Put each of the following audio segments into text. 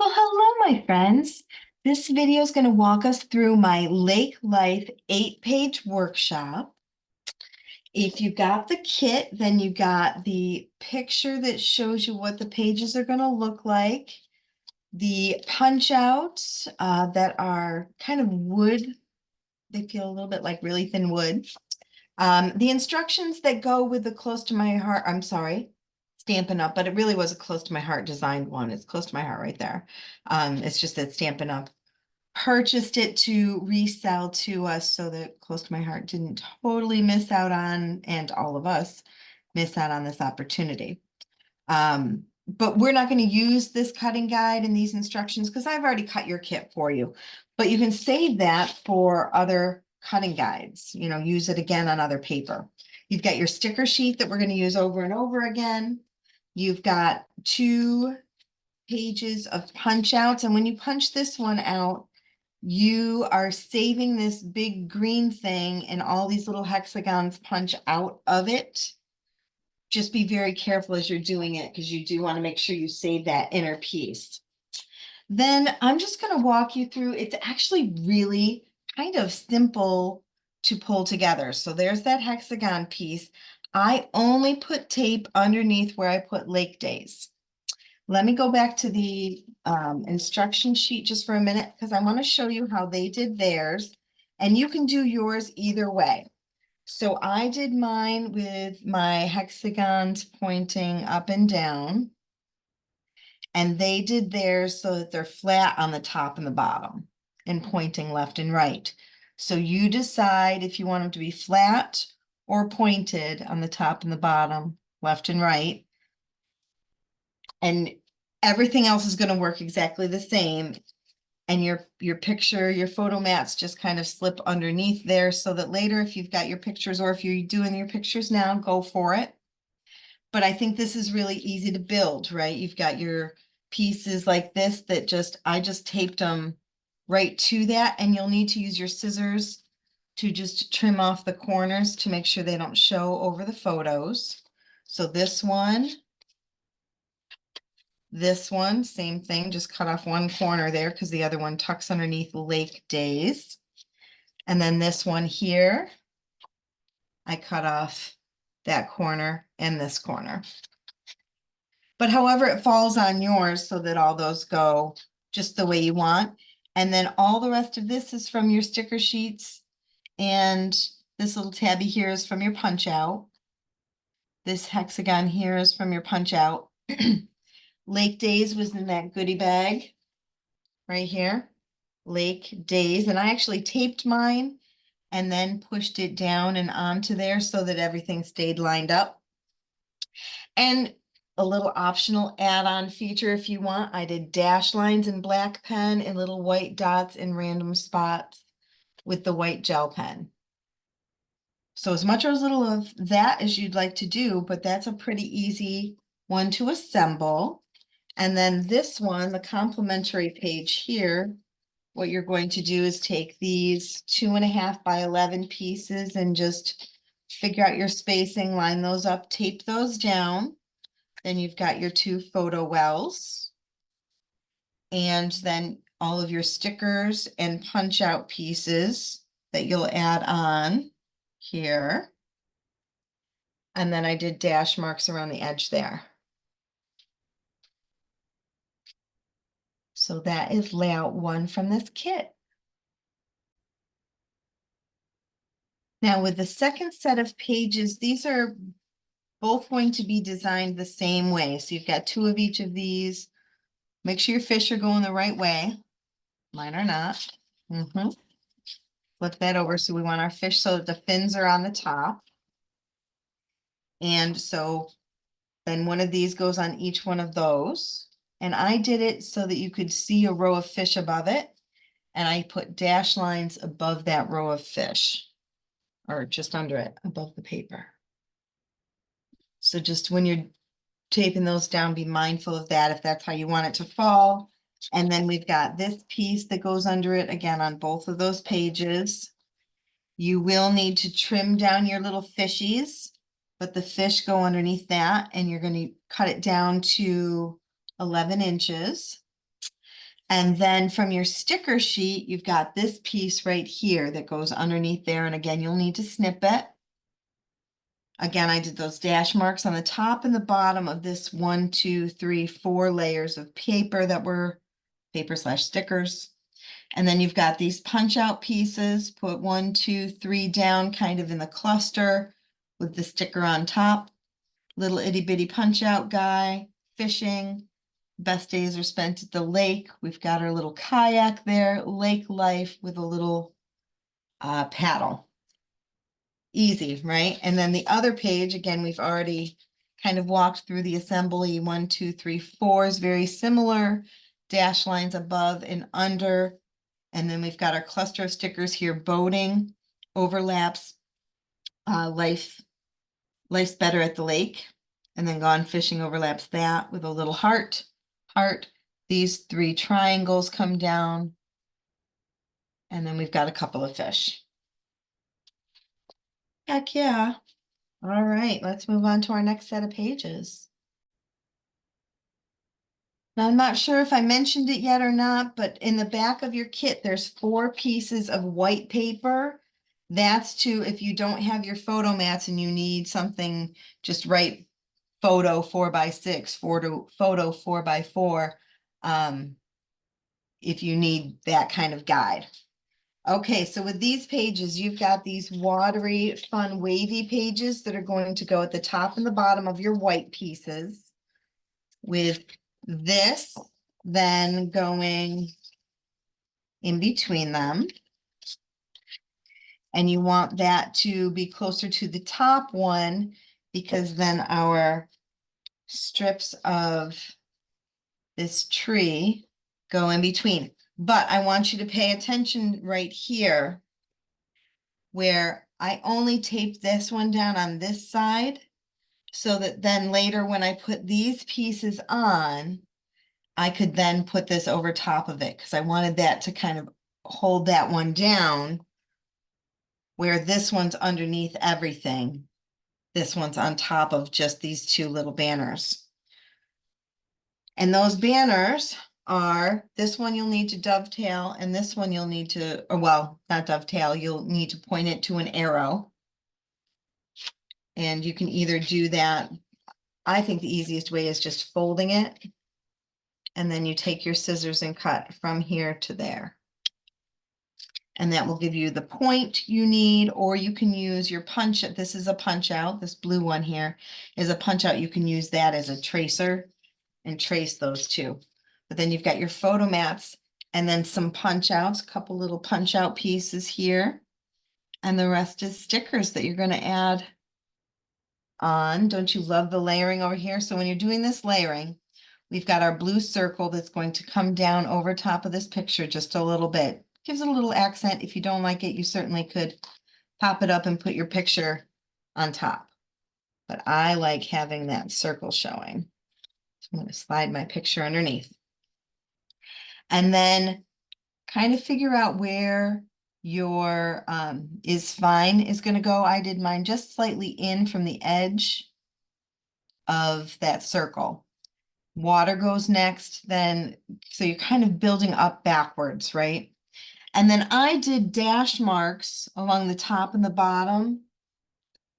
Well, hello, my friends. This video is going to walk us through my Lake Life 8-page workshop. If you got the kit, then you got the picture that shows you what the pages are going to look like, the punch outs that are kind of wood. They feel a little bit like really thin wood. The instructions that go with the close to my heart, I'm sorry, Stampin' Up, but it really was a close to my heart designed one. It's close to my heart right there. It's just that Stampin' Up purchased it to resell to us so that close to my heart didn't totally miss out on, and all of us miss out on this opportunity. But we're not going to use this cutting guide and these instructions because I've already cut your kit for you. But you can save that for other cutting guides, use it again on other paper. You've got your sticker sheet that we're going to use over and over again. You've got 2 pages of punch outs. And when you punch this one out, you are saving this big green thing and all these little hexagons punch out of it. Just be very careful as you're doing it because you do want to make sure you save that inner piece. Then I'm just going to walk you through. It's actually really kind of simple to pull together. So there's that hexagon piece. I only put tape underneath where I put Lake Days. Let me go back to the instruction sheet just for a minute because I want to show you how they did theirs, and you can do yours either way. So I did mine with my hexagons pointing up and down, and they did theirs so that they're flat on the top and the bottom and pointing left and right. So you decide if you want them to be flat or pointed on the top and the bottom, left and right. And everything else is going to work exactly the same. And your picture, your photo mats just kind of slip underneath there so that later, if you've got your pictures or if you're doing your pictures now, go for it. But I think this is really easy to build, right? You've got your pieces like this that I just taped them right to that. And you'll need to use your scissors to just trim off the corners to make sure they don't show over the photos. So this one, same thing, just cut off one corner there because the other one tucks underneath Lake Days. And then this one here, I cut off that corner and this corner. But however it falls on yours so that all those go just the way you want. And then all the rest of this is from your sticker sheets. And this little tabby here is from your punch out. This hexagon here is from your punch out. Lake Days was in that goodie bag right here. Lake Days. And I actually taped mine and then pushed it down and onto there so that everything stayed lined up. And a little optional add-on feature if you want, I did dash lines in black pen and little white dots in random spots with the white gel pen. So as much or as little of that as you'd like to do, but that's a pretty easy one to assemble. And then this one, the complimentary page here, what you're going to do is take these 2.5 by 11 pieces and just figure out your spacing, line those up, tape those down. Then you've got your 2 photo wells. And then all of your stickers and punch out pieces that you'll add on here. And then I did dash marks around the edge there. So that is layout 1 from this kit. Now with the second set of pages, these are both going to be designed the same way. So you've got 2 of each of these. Make sure your fish are going the right way. Mine are not. Flip that over. So we want our fish so that the fins are on the top. And so then one of these goes on each one of those. And I did it so that you could see a row of fish above it. And I put dash lines above that row of fish, or just under it, above the paper. So just when you're taping those down, be mindful of that if that's how you want it to fall. And then we've got this piece that goes under it again on both of those pages. You will need to trim down your little fishies, but the fish go underneath that, and you're going to cut it down to 11 inches. And then from your sticker sheet, you've got this piece right here that goes underneath there. And again, you'll need to snip it. Again, I did those dash marks on the top and the bottom of this 1, 2, 3, 4 layers of paper that were paper / stickers. And then you've got these punch out pieces, put 1, 2, 3 down kind of in the cluster with the sticker on top. Little itty bitty punch out guy, fishing. Best days are spent at the lake. We've got our little kayak there, lake life with a little paddle. Easy, right? And then the other page, again, we've already kind of walked through the assembly. 1, 2, 3, 4 is very similar. Dash lines above and under. And then we've got our cluster of stickers here, boating, overlaps, life's better at the lake. And then gone fishing overlaps that with a little heart. These 3 triangles come down. And then we've got a couple of fish. Heck yeah. All right, let's move on to our next set of pages. Now, I'm not sure if I mentioned it yet or not, but in the back of your kit, there's 4 pieces of white paper. That's to, if you don't have your photo mats and you need something, just write photo 4x6, photo 4x4, if you need that kind of guide. Okay, so with these pages, you've got these watery, fun, wavy pages that are going to go at the top and the bottom of your white pieces, with this then going in between them. And you want that to be closer to the top one, because then our strips of this tree go in between. But I want you to pay attention right here, where I only taped this one down on this side, so that then later when I put these pieces on, I could then put this over top of it, because I wanted that to kind of hold that one down, where this one's underneath everything. This one's on top of just these 2 little banners. And those banners are, this one you'll need to dovetail, and this one you'll need to, or well, not dovetail, you'll need to point it to an arrow. And you can either do that, I think the easiest way is just folding it. And then you take your scissors and cut from here to there. And that will give you the point you need, or you can use your punch. This is a punch out. This blue one here is a punch out. You can use that as a tracer and trace those 2. But then you've got your photo mats and then some punch outs, a couple little punch out pieces here. And the rest is stickers that you're going to add on. Don't you love the layering over here? So when you're doing this layering, we've got our blue circle that's going to come down over top of this picture just a little bit. Gives it a little accent. If you don't like it, you certainly could pop it up and put your picture on top. But I like having that circle showing. So I'm going to slide my picture underneath. And then kind of figure out where your is fine is going to go. I did mine just slightly in from the edge of that circle. Water goes next, then, so you're kind of building up backwards, right? And then I did dash marks along the top and the bottom,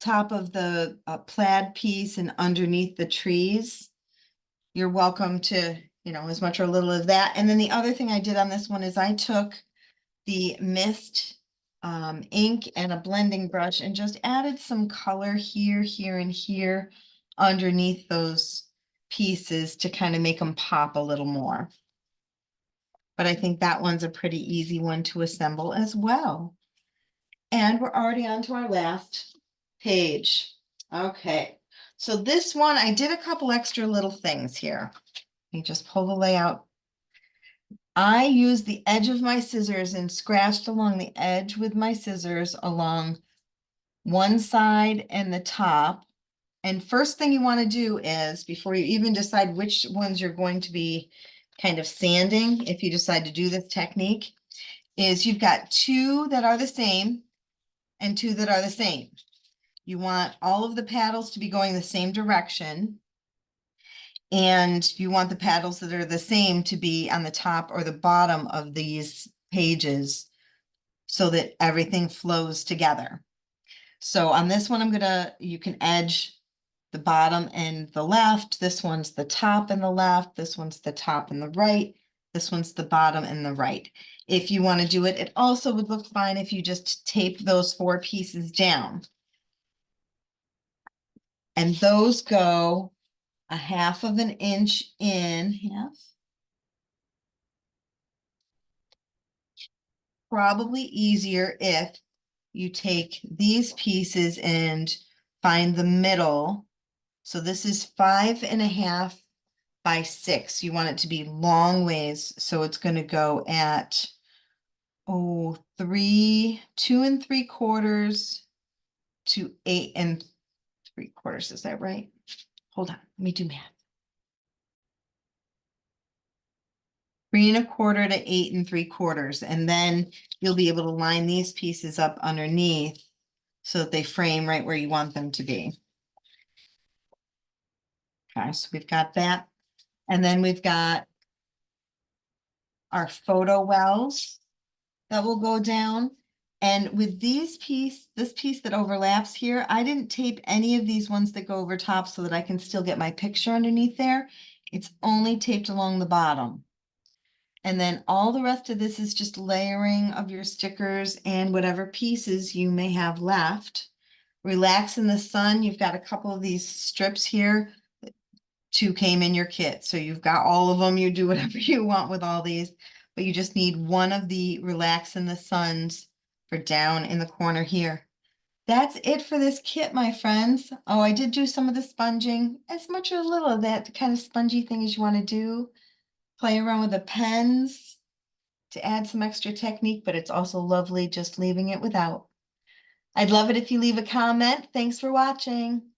top of the plaid piece and underneath the trees. You're welcome to, as much or a little of that. And then the other thing I did on this one is I took the mist ink and a blending brush and just added some color here, here, and here underneath those pieces to kind of make them pop a little more. But I think that one's a pretty easy one to assemble as well. And we're already on to our last page. Okay, so this one, I did a couple extra little things here. Let me just pull the layout. I used the edge of my scissors and scratched along the edge with my scissors along one side and the top. And first thing you want to do is, before you even decide which ones you're going to be kind of sanding, if you decide to do this technique, is you've got 2 that are the same and 2 that are the same. You want all of the paddles to be going the same direction. And you want the paddles that are the same to be on the top or the bottom of these pages so that everything flows together. So on this one, you can edge the bottom and the left. This one's the top and the left. This one's the top and the right. This one's the bottom and the right. If you want to do it, it also would look fine if you just tape those 4 pieces down. And those go a 1/2 of an inch in half. Probably easier if you take these pieces and find the middle. So this is 5.5 by 6. You want it to be long ways. So it's going to go at, 2 3/4 to 8 3/4. Is that right? Hold on, let me do math. 3 1/4 to 8 3/4. And then you'll be able to line these pieces up underneath so that they frame right where you want them to be. Okay, so we've got that. And then we've got our photo wells that will go down. And with this piece that overlaps here, I didn't tape any of these ones that go over top so that I can still get my picture underneath there. It's only taped along the bottom. And then all the rest of this is just layering of your stickers and whatever pieces you may have left. Relax in the sun. You've got a couple of these strips here. 2 came in your kit. So you've got all of them. You do whatever you want with all these, but you just need one of the relax in the suns for down in the corner here. That's it for this kit, my friends. Oh, I did do some of the sponging, as much or a little of that kind of spongy thing as you want to do. Play around with the pens to add some extra technique, but it's also lovely just leaving it without. I'd love it if you leave a comment. Thanks for watching.